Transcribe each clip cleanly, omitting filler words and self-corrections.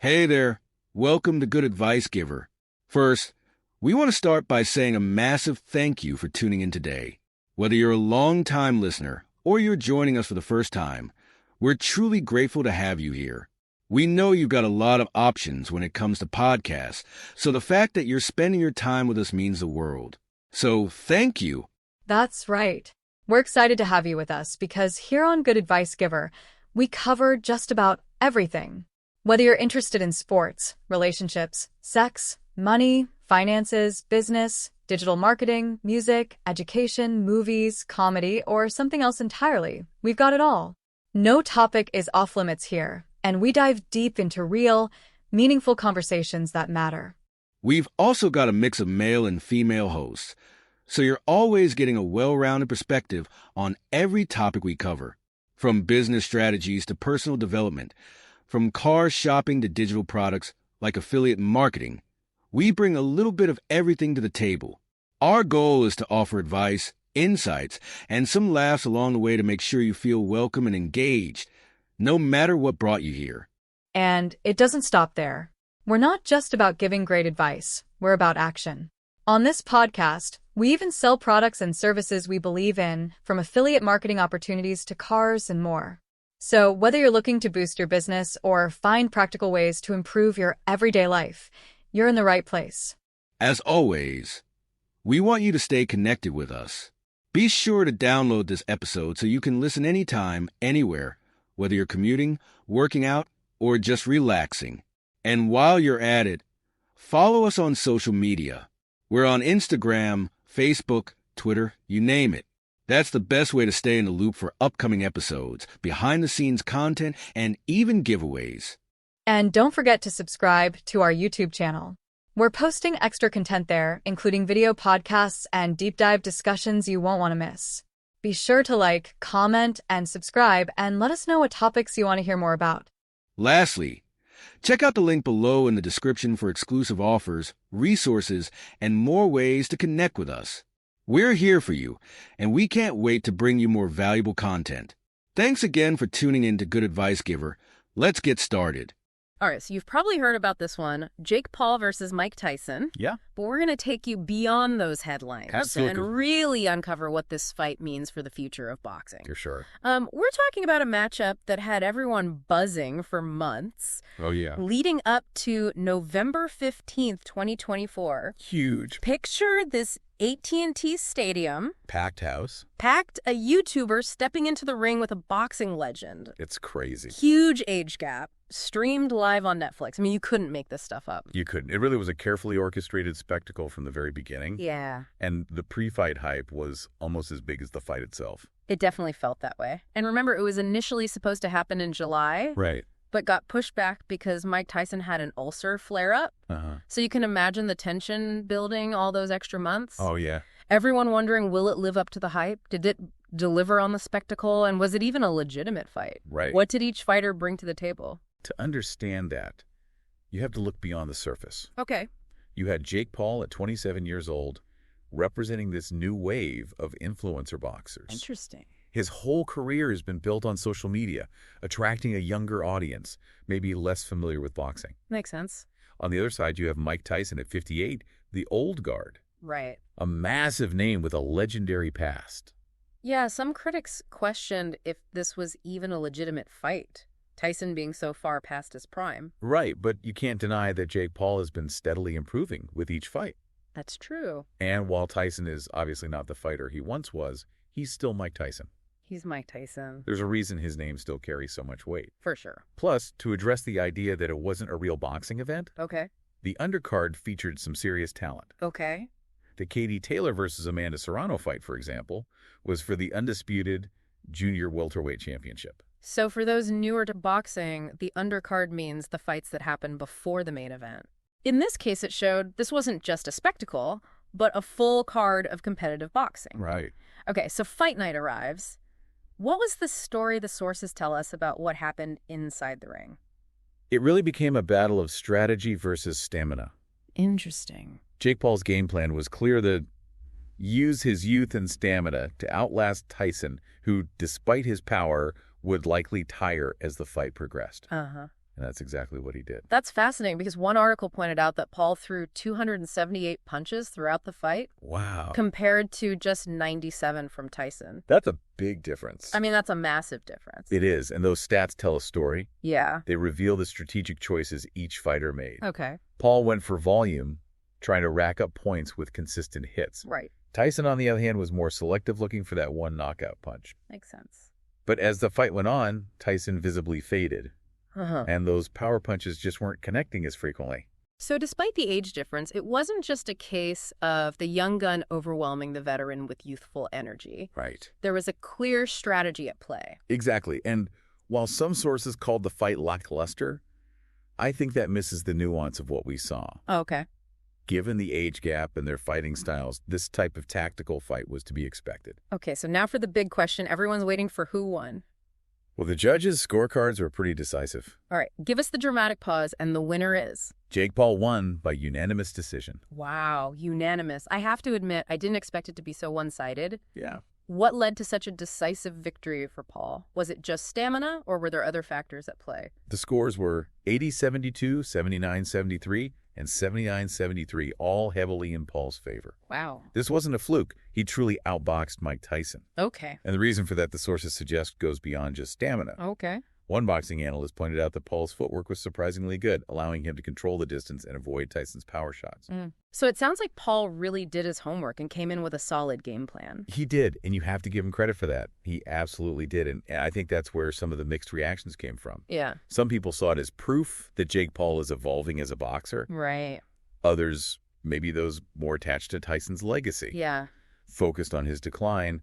Hey there. Welcome to Good Advice Giver. First, we want to start by saying a massive thank you for tuning in today. Whether you're a long-time listener or you're joining us for the first time, we're truly grateful to have you here. We know you've got a lot of options when it comes to podcasts, so the fact that you're spending your time with us means the world. So thank you. That's right. We're excited to have you with us because here on Good Advice Giver, we cover just about everything. Whether you're interested in sports, relationships, sex, money, finances, business, digital marketing, music, education, movies, comedy, or something else entirely, we've got it all. No topic is off limits here, and we dive deep into real, meaningful conversations that matter. We've also got a mix of male and female hosts, so you're always getting a well-rounded perspective on every topic we cover, from business strategies to personal development, from car shopping to digital products like affiliate marketing. We bring a little bit of everything to the table. Our goal is to offer advice, insights, and some laughs along the way to make sure you feel welcome and engaged, no matter what brought you here. And it doesn't stop there. We're not just about giving great advice, we're about action. On this podcast, we even sell products and services we believe in, from affiliate marketing opportunities to cars and more. So whether you're looking to boost your business or find practical ways to improve your everyday life, you're in the right place. As always, we want you to stay connected with us. Be sure to download this episode so you can listen anytime, anywhere, whether you're commuting, working out, or just relaxing. And while you're at it, follow us on social media. We're on Instagram, Facebook, Twitter, you name it. That's the best way to stay in the loop for upcoming episodes, behind-the-scenes content, and even giveaways. And don't forget to subscribe to our YouTube channel. We're posting extra content there, including video podcasts and deep dive discussions you won't want to miss. Be sure to like, comment, and subscribe, and let us know what topics you want to hear more about. Lastly, check out the link below in the description for exclusive offers, resources, and more ways to connect with us. We're here for you, and we can't wait to bring you more valuable content. Thanks again for tuning in to Good Advice Giver. Let's get started. All right, so you've probably heard about this one, Jake Paul versus Mike Tyson. Yeah. But we're going to take you beyond those headlines Absolutely. and really uncover what this fight means for the future of boxing. For sure. We're talking about a matchup that had everyone buzzing for months. Oh, yeah. Leading up to November 15th, 2024. Huge. Picture this AT&T Stadium. Packed house. Packed, a YouTuber stepping into the ring with a boxing legend. It's crazy. Huge age gap. Streamed live on Netflix. I mean, you couldn't make this stuff up. You couldn't. It really was a carefully orchestrated spectacle from the very beginning. Yeah. And the pre-fight hype was almost as big as the fight itself. It definitely felt that way. And remember, it was initially supposed to happen in July. Right. But got pushed back because Mike Tyson had an ulcer flare-up. Uh-huh. So you can imagine the tension building all those extra months. Oh, yeah. Everyone wondering, will it live up to the hype? Did it deliver on the spectacle? And was it even a legitimate fight? Right. What did each fighter bring to the table? To understand that, you have to look beyond the surface. Okay. You had Jake Paul at 27 years old, representing this new wave of influencer boxers. Interesting. His whole career has been built on social media, attracting a younger audience, maybe less familiar with boxing. Makes sense. On the other side, you have Mike Tyson at 58, the old guard. Right. A massive name with a legendary past. Yeah, some critics questioned if this was even a legitimate fight, Tyson being so far past his prime. Right, but you can't deny that Jake Paul has been steadily improving with each fight. That's true. And while Tyson is obviously not the fighter he once was, he's still Mike Tyson. He's Mike Tyson. There's a reason his name still carries so much weight. For sure. Plus, to address the idea that it wasn't a real boxing event, Okay. the undercard featured some serious talent. Okay. The Katie Taylor versus Amanda Serrano fight, for example, was for the undisputed junior welterweight championship. So for those newer to boxing, the undercard means the fights that happen before the main event. In this case, it showed this wasn't just a spectacle, but a full card of competitive boxing. Right. Okay, so fight night arrives. What was the story the sources tell us about what happened inside the ring? It really became a battle of strategy versus stamina. Interesting. Jake Paul's game plan was clear: to use his youth and stamina to outlast Tyson, who, despite his power, would likely tire as the fight progressed. Uh-huh. And that's exactly what he did. That's fascinating because one article pointed out that Paul threw 278 punches throughout the fight. Wow. Compared to just 97 from Tyson. That's a big difference. I mean, that's a massive difference. It is. And those stats tell a story. Yeah. They reveal the strategic choices each fighter made. Okay. Paul went for volume, trying to rack up points with consistent hits. Right. Tyson, on the other hand, was more selective, looking for that one knockout punch. Makes sense. But as the fight went on, Tyson visibly faded. And those power punches just weren't connecting as frequently. So despite the age difference, it wasn't just a case of the young gun overwhelming the veteran with youthful energy. Right. There was a clear strategy at play. Exactly. And while some sources called the fight lackluster, I think that misses the nuance of what we saw. Oh, okay. Given the age gap and their fighting styles, this type of tactical fight was to be expected. Okay, so now for the big question. Everyone's waiting for who won. Well, the judges' scorecards were pretty decisive. All right, give us the dramatic pause, and the winner is... Jake Paul won by unanimous decision. Wow, unanimous. I have to admit, I didn't expect it to be so one-sided. Yeah. What led to such a decisive victory for Paul? Was it just stamina, or were there other factors at play? The scores were 80-72, 79-73, and 79-73, all heavily in Paul's favor. Wow. This wasn't a fluke. He truly outboxed Mike Tyson. Okay. And the reason for that, the sources suggest, goes beyond just stamina. Okay. One boxing analyst pointed out that Paul's footwork was surprisingly good, allowing him to control the distance and avoid Tyson's power shots. So it sounds like Paul really did his homework and came in with a solid game plan. He did, and you have to give him credit for that. He absolutely did, and I think that's where some of the mixed reactions came from. Yeah. Some people saw it as proof that Jake Paul is evolving as a boxer. Right. Others, maybe those more attached to Tyson's legacy. Yeah. Focused on his decline,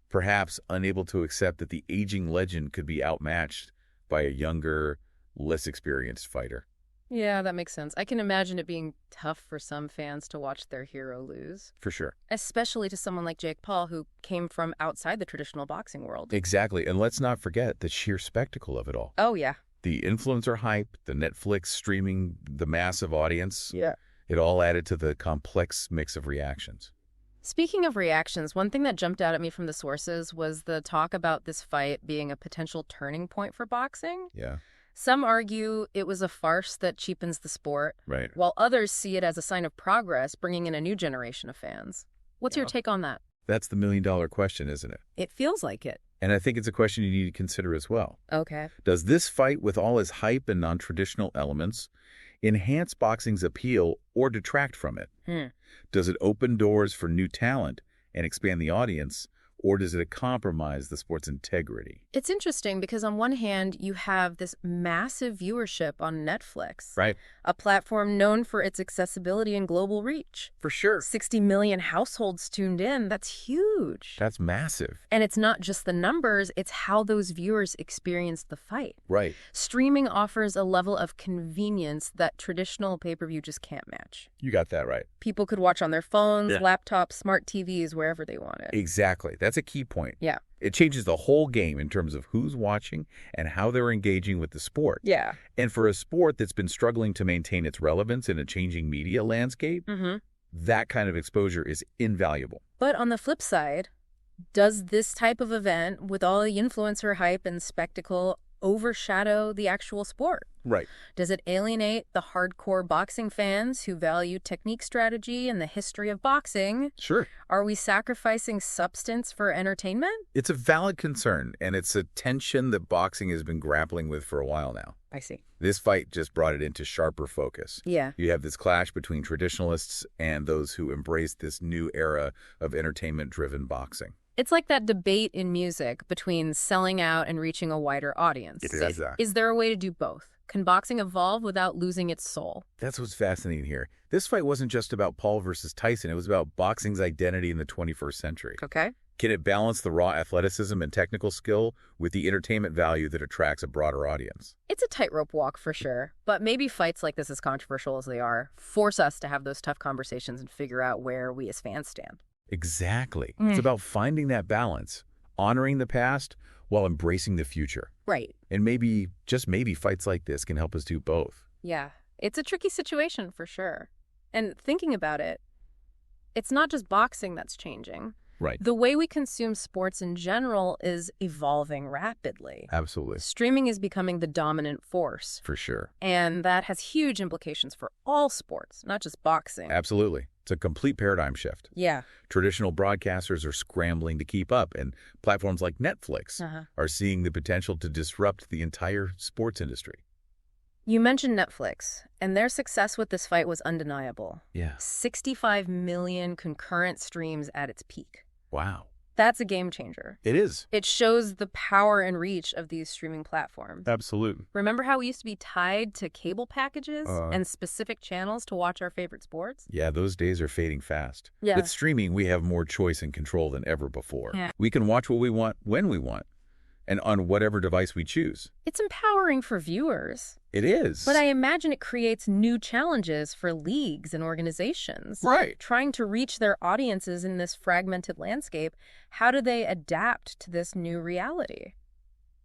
perhaps unable to accept that the aging legend could be outmatched by a younger, less experienced fighter. Yeah, that makes sense. I can imagine it being tough for some fans to watch their hero lose. For sure. Especially to someone like Jake Paul, who came from outside the traditional boxing world. Exactly. And let's not forget the sheer spectacle of it all. Oh, yeah. The influencer hype, the Netflix streaming, the massive audience. Yeah. It all added to the complex mix of reactions. Speaking of reactions, one thing that jumped out at me from the sources was the talk about this fight being a potential turning point for boxing. Yeah. Some argue it was a farce that cheapens the sport, Right. while others see it as a sign of progress, bringing in a new generation of fans. What's your take on that? That's the million-dollar question, isn't it? It feels like it. And I think it's a question you need to consider as well. Okay. Does this fight, with all its hype and non-traditional elements, enhance boxing's appeal or detract from it? Does it open doors for new talent and expand the audience, or does it compromise the sport's integrity? It's interesting because on one hand, you have this massive viewership on Netflix. Right. A platform known for its accessibility and global reach. For sure. 60 million households tuned in. That's huge. That's massive. And it's not just the numbers, it's how those viewers experience the fight. Right. Streaming offers a level of convenience that traditional pay-per-view just can't match. You got that right. People could watch on their phones, laptops, smart TVs, wherever they wanted. Exactly. That's a key point. Yeah. It changes the whole game in terms of who's watching and how they're engaging with the sport. Yeah. And for a sport that's been struggling to maintain its relevance in a changing media landscape, that kind of exposure is invaluable. But on the flip side, does this type of event, with all the influencer hype and spectacle, overshadow the actual sport? Right. Does it alienate the hardcore boxing fans who value technique, strategy, and the history of boxing? Sure. Are we sacrificing substance for entertainment? It's a valid concern, and it's a tension that boxing has been grappling with for a while now. I see. This fight just brought it into sharper focus. Yeah. You have this clash between traditionalists and those who embrace this new era of entertainment-driven boxing. It's like that debate in music between selling out and reaching a wider audience. Is there a way to do both? Can boxing evolve without losing its soul? That's what's fascinating here. This fight wasn't just about Paul versus Tyson. It was about boxing's identity in the 21st century. Okay. Can it balance the raw athleticism and technical skill with the entertainment value that attracts a broader audience? It's a tightrope walk for sure, but maybe fights like this, as controversial as they are, force us to have those tough conversations and figure out where we as fans stand. Exactly. It's about finding that balance, honoring the past while embracing the future. Right. And maybe, just maybe, fights like this can help us do both. Yeah. It's a tricky situation for sure. And thinking about it, it's not just boxing that's changing. Right. The way we consume sports in general is evolving rapidly. Absolutely. Streaming is becoming the dominant force. For sure. And that has huge implications for all sports, not just boxing. Absolutely. It's a complete paradigm shift. Yeah. Traditional broadcasters are scrambling to keep up, and platforms like Netflix are seeing the potential to disrupt the entire sports industry. You mentioned Netflix, and their success with this fight was undeniable. Yeah. 65 million concurrent streams at its peak. Wow. That's a game changer. It is. It shows the power and reach of these streaming platforms. Absolutely. Remember how we used to be tied to cable packages and specific channels to watch our favorite sports? Yeah, those days are fading fast. Yeah. With streaming, we have more choice and control than ever before. Yeah. We can watch what we want when we want, and on whatever device we choose. It's empowering for viewers. It is. But I imagine it creates new challenges for leagues and organizations. Right. Trying to reach their audiences in this fragmented landscape, how do they adapt to this new reality?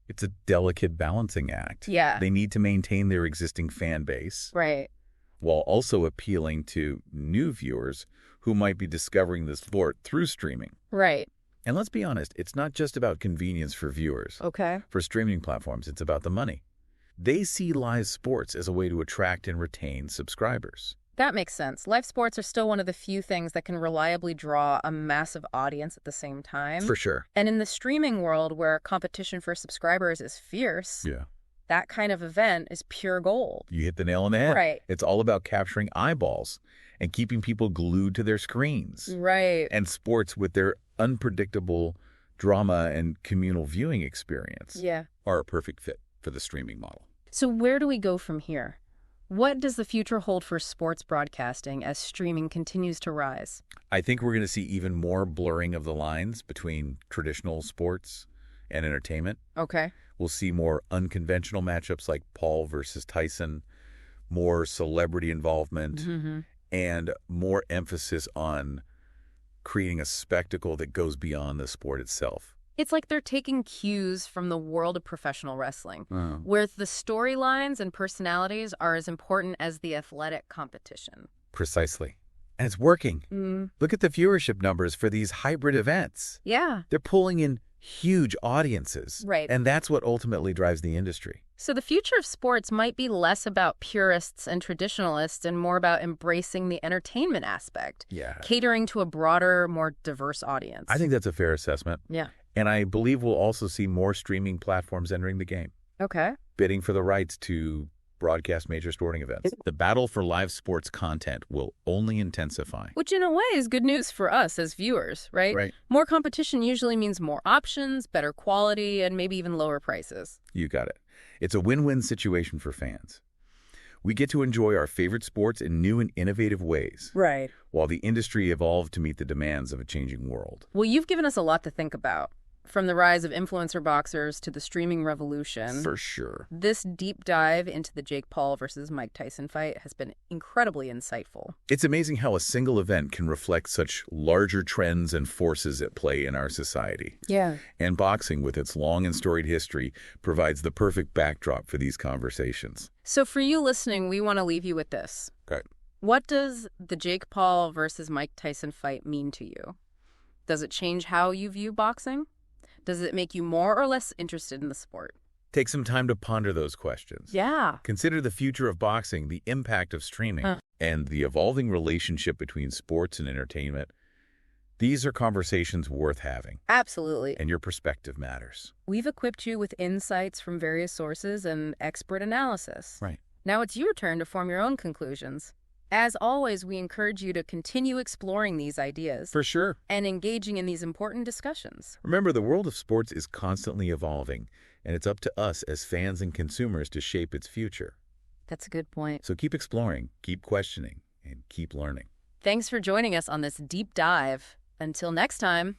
It's a delicate balancing act. Yeah. They need to maintain their existing fan base Right. while also appealing to new viewers who might be discovering the sport through streaming. Right. And let's be honest, it's not just about convenience for viewers. Okay. For streaming platforms, it's about the money. They see live sports as a way to attract and retain subscribers. That makes sense. Live sports are still one of the few things that can reliably draw a massive audience at the same time. For sure. And in the streaming world where competition for subscribers is fierce, Yeah. that kind of event is pure gold. You hit the nail on the head. Right. It's all about capturing eyeballs and keeping people glued to their screens. Right. And sports with their unpredictable drama and communal viewing experience Yeah. are a perfect fit for the streaming model. So where do we go from here? What does the future hold for sports broadcasting as streaming continues to rise? I think we're going to see even more blurring of the lines between traditional sports and entertainment. Okay. We'll see more unconventional matchups like Paul versus Tyson, more celebrity involvement, and more emphasis on creating a spectacle that goes beyond the sport itself. It's like they're taking cues from the world of professional wrestling, where the storylines and personalities are as important as the athletic competition. Precisely. And it's working. Look at the viewership numbers for these hybrid events. Yeah. They're pulling in huge audiences. Right. And that's what ultimately drives the industry. So the future of sports might be less about purists and traditionalists and more about embracing the entertainment aspect, Yeah. catering to a broader, more diverse audience. I think that's a fair assessment. Yeah. And I believe we'll also see more streaming platforms entering the game, Okay. bidding for the rights to broadcast major sporting events. The battle for live sports content will only intensify. Which in a way is good news for us as viewers, right? Right. More competition usually means more options, better quality, and maybe even lower prices. You got it. It's a win-win situation for fans. We get to enjoy our favorite sports in new and innovative ways, Right. while the industry evolved to meet the demands of a changing world. Well, you've given us a lot to think about. From the rise of influencer boxers to the streaming revolution. For sure. This deep dive into the Jake Paul versus Mike Tyson fight has been incredibly insightful. It's amazing how a single event can reflect such larger trends and forces at play in our society. Yeah. And boxing, with its long and storied history, provides the perfect backdrop for these conversations. So for you listening, we want to leave you with this. Okay. What does the Jake Paul versus Mike Tyson fight mean to you? Does it change how you view boxing? Does it make you more or less interested in the sport? Take some time to ponder those questions. Yeah. Consider the future of boxing, the impact of streaming, and the evolving relationship between sports and entertainment. These are conversations worth having, Absolutely. and your perspective matters. We've equipped you with insights from various sources and expert analysis. Right. Now it's your turn to form your own conclusions. As always, we encourage you to continue exploring these ideas For sure. and engaging in these important discussions. Remember, the world of sports is constantly evolving, and it's up to us as fans and consumers to shape its future. That's a good point. So keep exploring, keep questioning, and keep learning. Thanks for joining us on this deep dive. Until next time.